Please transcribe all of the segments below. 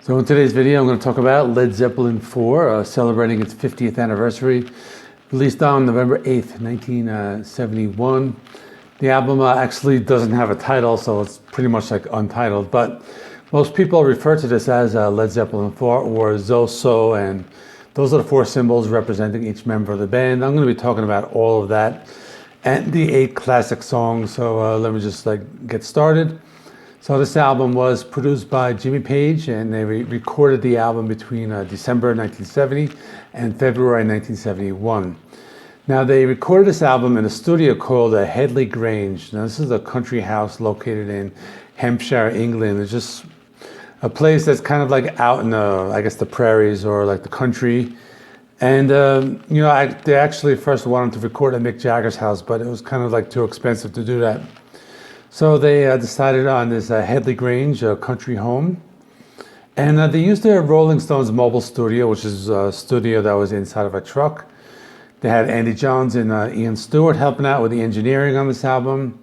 So in today's video, I'm going to talk about Led Zeppelin IV, celebrating its 50th anniversary, released on November 8th, 1971. The album actually doesn't have a title, so it's pretty much like untitled, but most people refer to this as Led Zeppelin IV or zoso, and those are the four symbols representing each member of the band. I'm going to be talking about all of that and the 8 classic songs, so let me just get started. So this album was produced by Jimmy Page, and they recorded the album between December 1970 and February 1971. Now they recorded this album in a studio called Headley Grange. Now this is a country house located in Hampshire, England. It's just a place that's kind of like out in the prairies or like the country. And they actually first wanted to record at Mick Jagger's house, but it was kind of like too expensive to do that. So they decided on this Headley Grange country home. And they used their Rolling Stones mobile studio, which is a studio that was inside of a truck. They had Andy Johns and Ian Stewart helping out with the engineering on this album.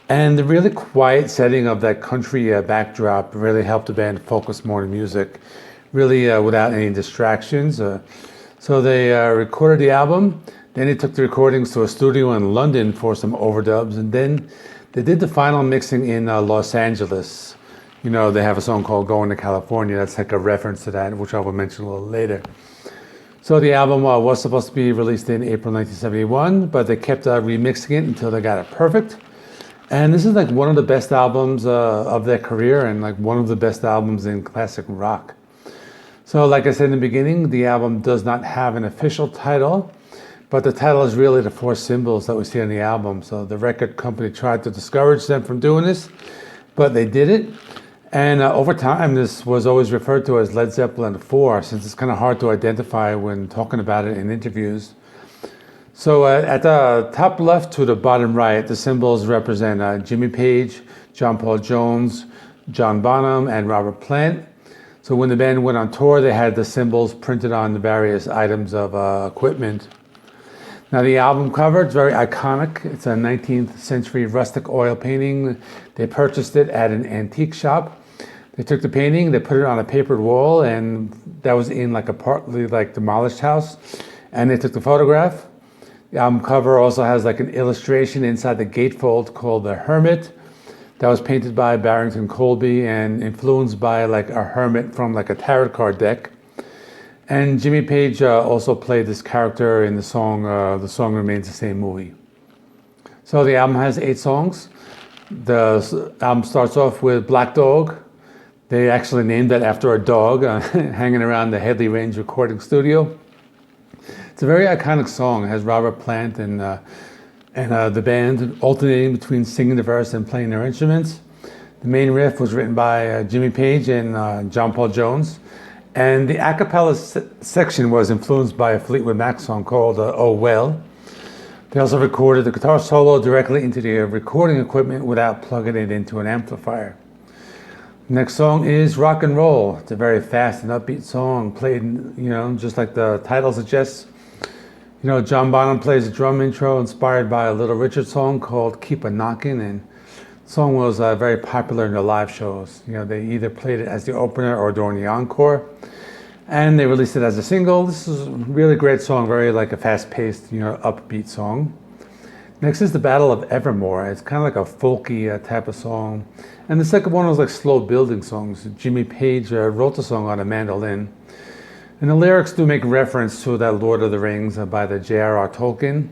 And the really quiet setting of that country backdrop really helped the band focus more on music, really without any distractions. So they recorded the album. Then they took the recordings to a studio in London for some overdubs. And then they did the final mixing in Los Angeles. You know, they have a song called Going to California. That's like a reference to that, which I will mention a little later. So the album was supposed to be released in April 1971, but they kept remixing it until they got it perfect. And this is like one of the best albums of their career, and like one of the best albums in classic rock. So like I said in the beginning, the album does not have an official title, but the title is really the four symbols that we see on the album. So the record company tried to discourage them from doing this, but they did it. And over time, this was always referred to as Led Zeppelin IV, since it's kind of hard to identify when talking about it in interviews. So at the top left to the bottom right, the symbols represent Jimmy Page, John Paul Jones, John Bonham, and Robert Plant. So when the band went on tour, they had the symbols printed on the various items of equipment. Now the album cover, it's very iconic. It's a 19th century rustic oil painting. They purchased it at an antique shop. They took the painting, they put it on a papered wall, and that was in like a partly demolished house. And they took the photograph. The album cover also has like an illustration inside the gatefold called the Hermit. That was painted by Barrington Colby and influenced by like a hermit from like a tarot card deck. And Jimmy Page also played this character in the song Remains the Same movie. So the album has 8 songs. The album starts off with Black Dog. They actually named that after a dog hanging around the Headley Range recording studio. It's a very iconic song. It has Robert Plant and the band alternating between singing the verse and playing their instruments. The main riff was written by Jimmy Page and John Paul Jones. And the a cappella section was influenced by a Fleetwood Mac song called Oh Well. They also recorded the guitar solo directly into the recording equipment without plugging it into an amplifier. Next song is Rock and Roll. It's a very fast and upbeat song, played, just like the title suggests. John Bonham plays a drum intro inspired by a Little Richard song called Keep a Knockin', and the song was very popular in the live shows. They either played it as the opener or during the encore, and they released it as a single. This is a really great song, very like a fast-paced, upbeat song. Next is the Battle of Evermore. It's kind of like a folky type of song. And the second one was like slow building songs. Jimmy Page wrote the song on a mandolin. And the lyrics do make reference to that Lord of the Rings by the J.R.R. Tolkien.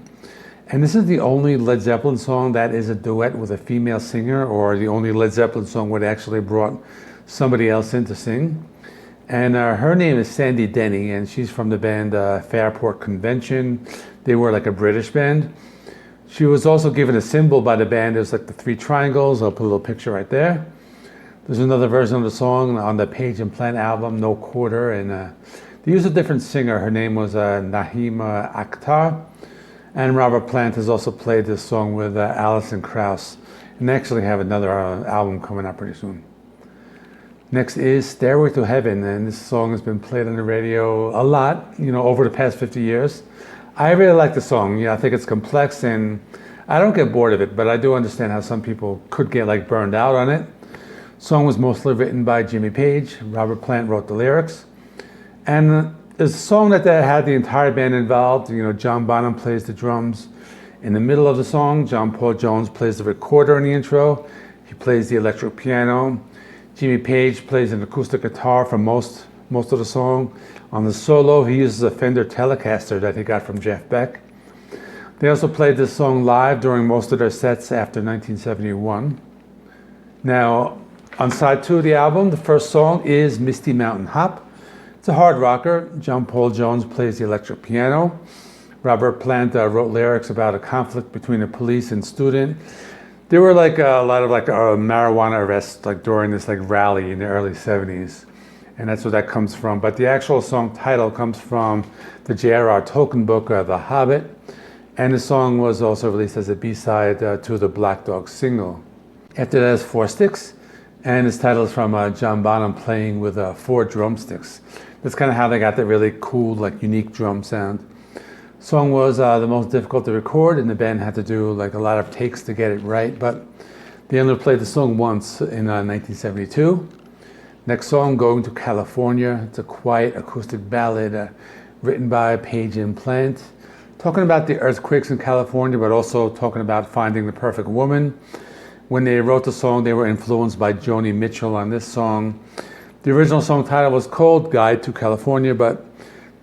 And this is the only Led Zeppelin song that is a duet with a female singer, or the only Led Zeppelin song where they actually brought somebody else in to sing. And her name is Sandy Denny, and she's from the band Fairport Convention. They were like a British band. She was also given a symbol by the band. There's like the 3 triangles. I'll put a little picture right there. There's another version of the song on the Page and Plant album, No Quarter, and they used a different singer. Her name was Naima Akhtar. And Robert Plant has also played this song with Alison Krauss. And they actually have another album coming up pretty soon. Next is Stairway to Heaven, and this song has been played on the radio a lot, over the past 50 years. I really like the song. I think it's complex, and I don't get bored of it, but I do understand how some people could get burned out on it. Song was mostly written by Jimmy Page. Robert Plant wrote the lyrics. And it's a song that had the entire band involved. You know, John Bonham plays the drums in the middle of the song. John Paul Jones plays the recorder in the intro. He plays the electric piano. Jimmy Page plays an acoustic guitar for most of the song. On the solo, he uses a Fender Telecaster that he got from Jeff Beck. They also played this song live during most of their sets after 1971. Now, on side 2 of the album, the first song is Misty Mountain Hop. It's a hard rocker. John Paul Jones plays the electric piano. Robert Plant wrote lyrics about a conflict between a police and student. There were like a lot of marijuana arrests during this rally in the early 70s. And that's where that comes from. But the actual song title comes from the J.R.R. Tolkien book, The Hobbit. And the song was also released as a B-side to the Black Dog single. After that is 4 Sticks. And its title is from John Bonham playing with 4 drumsticks. That's kind of how they got that really cool, unique drum sound. The song was the most difficult to record, and the band had to do a lot of takes to get it right. But they only played the song once in 1972. Next song, Going to California. It's a quiet acoustic ballad written by Page and Plant, talking about the earthquakes in California, but also talking about finding the perfect woman. When they wrote the song, they were influenced by Joni Mitchell on this song. The original song title was called Guide to California, but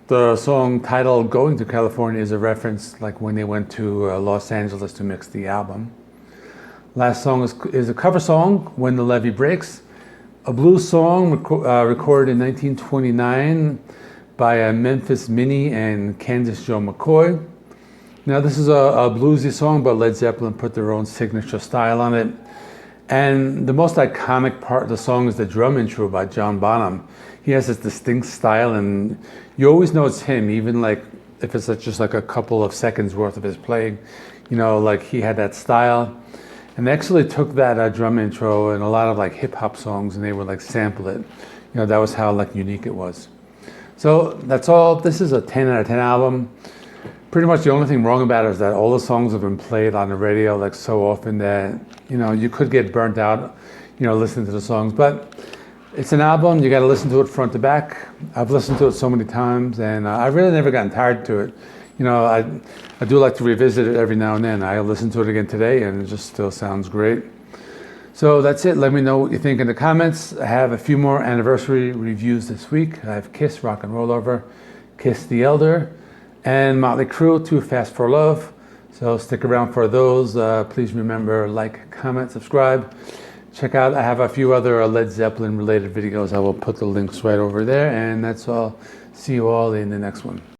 the song title Going to California is a reference when they went to Los Angeles to mix the album. Last song is a cover song, When the Levee Breaks, a blues song recorded in 1929 by Memphis Minnie and Candace Joe McCoy. Now this is a bluesy song, but Led Zeppelin put their own signature style on it. And the most iconic part of the song is the drum intro by John Bonham. He has this distinct style, and you always know it's him, even if it's just a couple of seconds worth of his playing. You know, he had that style. And they actually took that drum intro in a lot of hip hop songs, and they would sample it. You know, that was how unique it was. So that's all. This is a 10 out of 10 album. Pretty much the only thing wrong about it is that all the songs have been played on the radio so often that, you could get burnt out, listening to the songs. But it's an album. You got to listen to it front to back. I've listened to it so many times, and I've really never gotten tired to it. I do like to revisit it every now and then. I listened to it again today, and it just still sounds great. So that's it. Let me know what you think in the comments. I have a few more anniversary reviews this week. I have Kiss, Rock and Roll Over, Kiss the Elder, and Motley Crue, Too Fast for Love. So stick around for those. Please remember, comment, subscribe. Check out, I have a few other Led Zeppelin related videos. I will put the links right over there. And that's all. See you all in the next one.